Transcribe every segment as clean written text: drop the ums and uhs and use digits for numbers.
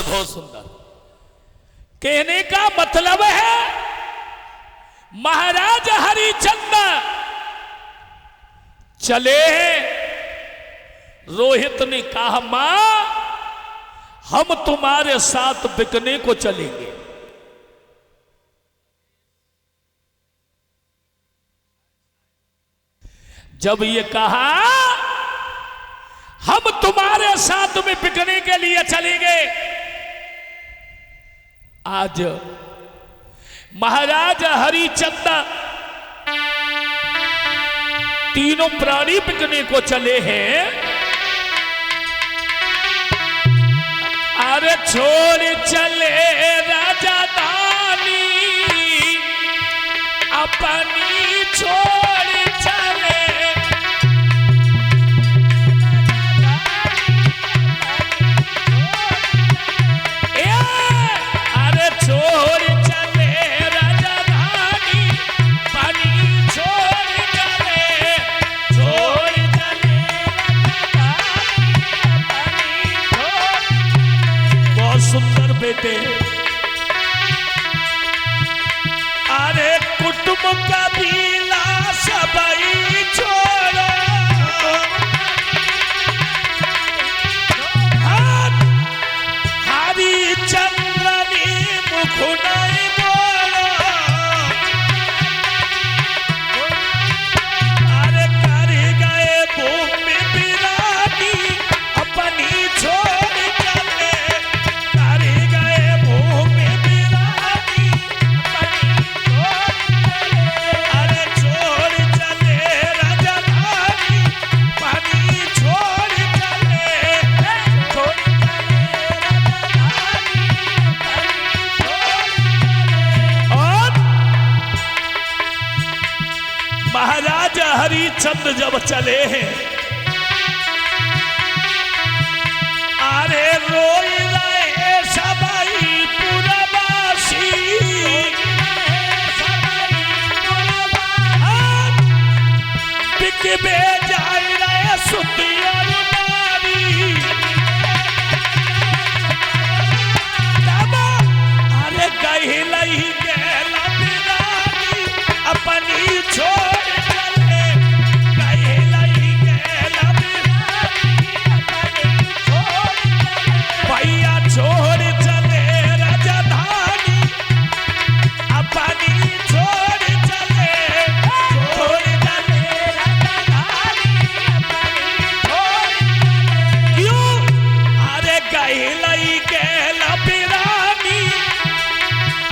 बहुत सुंदर। कहने का मतलब है महाराज हरिचंद्र चले हैं। रोहित ने कहा मां हम तुम्हारे साथ बिकने को चलेंगे। जब ये कहा हम तुम्हारे साथ में बिकने के लिए चलेंगे, आज महाराज हरिचंद्र तीनों प्राणी बिकने को चले हैं। अरे छोड़ चले राजा दानी अपनी छोड़ चले। अरे छोड़ चले राजा दानी पानी छोड़ चले। छोड़ चले बहुत सुंदर बेटे। अरे कुटुंब कबीला सबई छोड़ो। हरिचंद्र ने मुख नहीं बोलो। अरे कर गए भूमि बिरानी अपनी छोड़ चले। कर गए भूमि बिरानी अपनी छोड़। अरे छोड़ चले राजधानी पानी छोड़ चले। छोड़ और महाराज हरिचंद्र जब चले हैं, अरे रोई रहे सबई पुरवासी। बिक बे जाई रहे सुतिया नारी। अरे कही लही गैला बिरानी अपनी छोड़ चले। कही लही गैला बिरानी अपनी छोड़ चले। भैया छोड़ चले राजधानी अपनी छोड़ चले। छोड़ चले राजधानी अपनी छोड़ चले। क्यों? अरे कही लही गैला बिरानी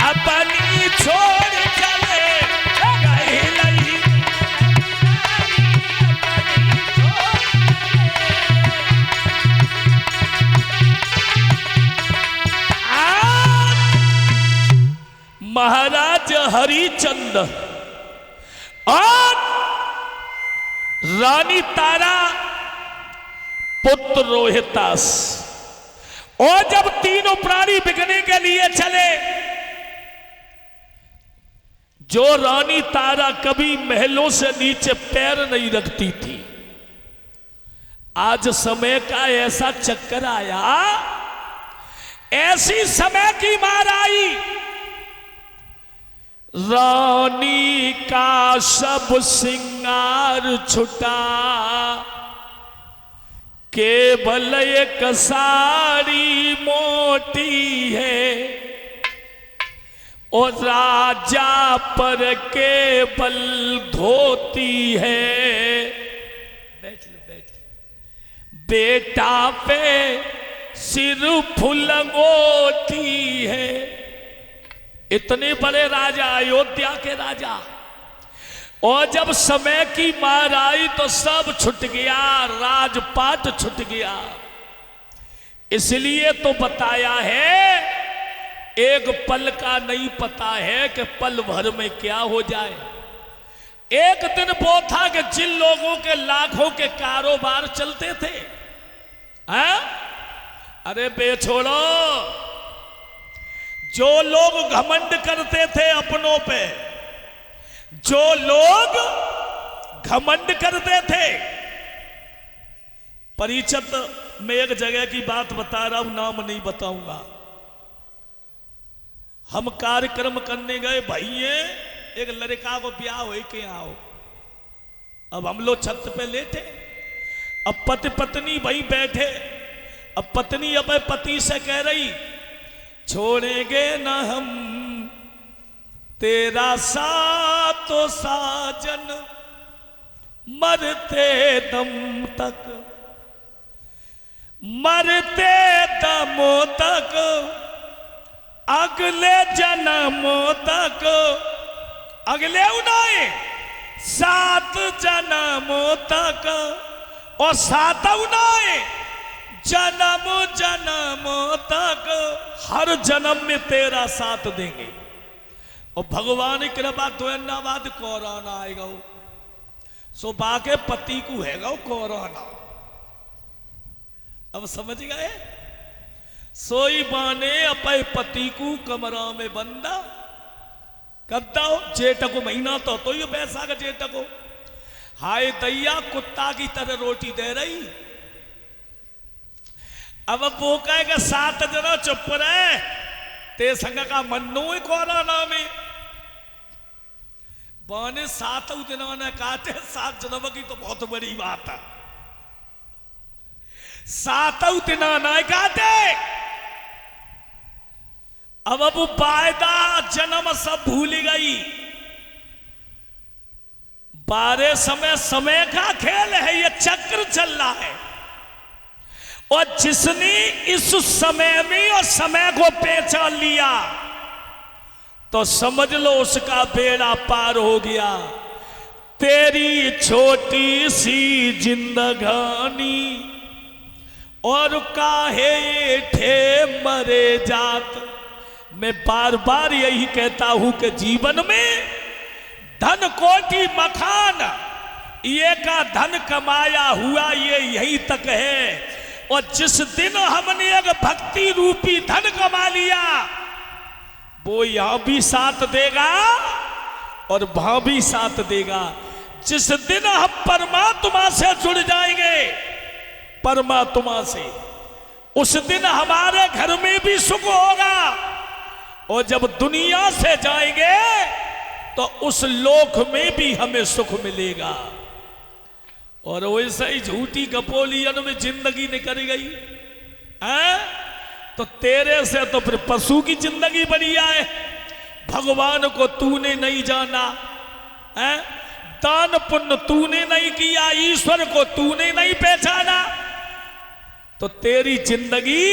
अपनी छोड़ चले। कही लही महाराज हरिचंद्र और रानी तारा पुत्र रोहितास और जब तीनों प्राणी बिकने के लिए चले, जो रानी तारा कभी महलों से नीचे पैर नहीं रखती थी, आज समय का ऐसा चक्कर आया, ऐसी समय की मार आई। रानी का सब सिंगार छुटा, केवल एक साड़ी मोटी है और राजा पर केवल धोती है। बैठ लो बैठ लो। बेटा पे सिर फुलंगोटी है। इतने बड़े राजा, अयोध्या के राजा, और जब समय की मार आई तो सब छूट गया, राजपाट छूट गया। इसलिए तो बताया है एक पल का नहीं पता है कि पल भर में क्या हो जाए। एक दिन वो था कि जिन लोगों के लाखों के कारोबार चलते थे, अरे बेछोड़ो, जो लोग घमंड करते थे अपनों पे, जो लोग घमंड करते थे, परिषद में एक जगह की बात बता रहा हूं, नाम नहीं बताऊंगा, हम कार्यक्रम करने गए भैये, एक लड़का को ब्याह हो के आओ। अब हम लोग छत पे लेटे, अब पति पत्नी वहीं बैठे। अब पत्नी अब पति से कह रही, छोड़ेंगे न हम तेरा साथ तो साजन, मरते दम तक, मरते दमों तक, अगले जन्मों तक, अगले उनाए 7 जन्मों तक, और 7 उनाए जन्म जन्मों तक, हर जन्म में तेरा साथ देंगे। और भगवान की कृपा दोनाबाद कोरोना आएगा, सो बाके पति को हैगा कोरोना। अब समझ गए? सोई बाने अपने पति को कमरा में बंदा करता हो। जेठ को महीना तो ये पैसा का जेठ को, हाय दैया कुत्ता की तरह रोटी दे रही। अब वो कहेगा 7 जना चुप रहे, ते संग का मन्नू ही कोरोना में बाने 7 दिनों ने काटे। 7 जन्म की तो बहुत बड़ी बात है, 7 दिनों ने काटे। अब वो वायदा जन्म सब भूल गई। 12 समय का खेल है, ये चक्र चल रहा है। और जिसने इस समय में और समय को पहचान लिया तो समझ लो उसका बेड़ा पार हो गया। तेरी छोटी सी जिंदगानी और काहे ठे मरे जात। मैं बार बार यही कहता हूं कि जीवन में धन कोटि मखान, ये का धन कमाया हुआ ये यहीं तक है। और जिस दिन हमने एक भक्ति रूपी धन कमा लिया, वो यहां भी साथ देगा और वहां भी साथ देगा। जिस दिन हम परमात्मा से जुड़ जाएंगे, परमात्मा से, उस दिन हमारे घर में भी सुख होगा। और जब दुनिया से जाएंगे तो उस लोक में भी हमें सुख मिलेगा। और वैसे ही झूठी कपोलियन में जिंदगी निकल गई है, तो तेरे से तो फिर पशु की जिंदगी बढ़िया है। भगवान को तूने नहीं जाना है, दान पुण्य तूने नहीं किया, ईश्वर को तूने नहीं पहचाना, तो तेरी जिंदगी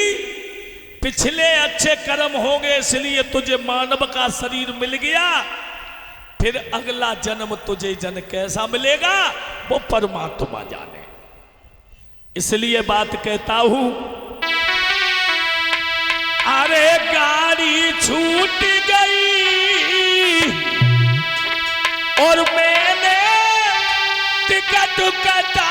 पिछले अच्छे कर्म होंगे, इसलिए तुझे मानव का शरीर मिल गया। फिर अगला जन्म तुझे जन कैसा मिलेगा वो परमात्मा जाने। इसलिए बात कहता हूं, अरे गाड़ी छूट गई और मैंने टिकट कटा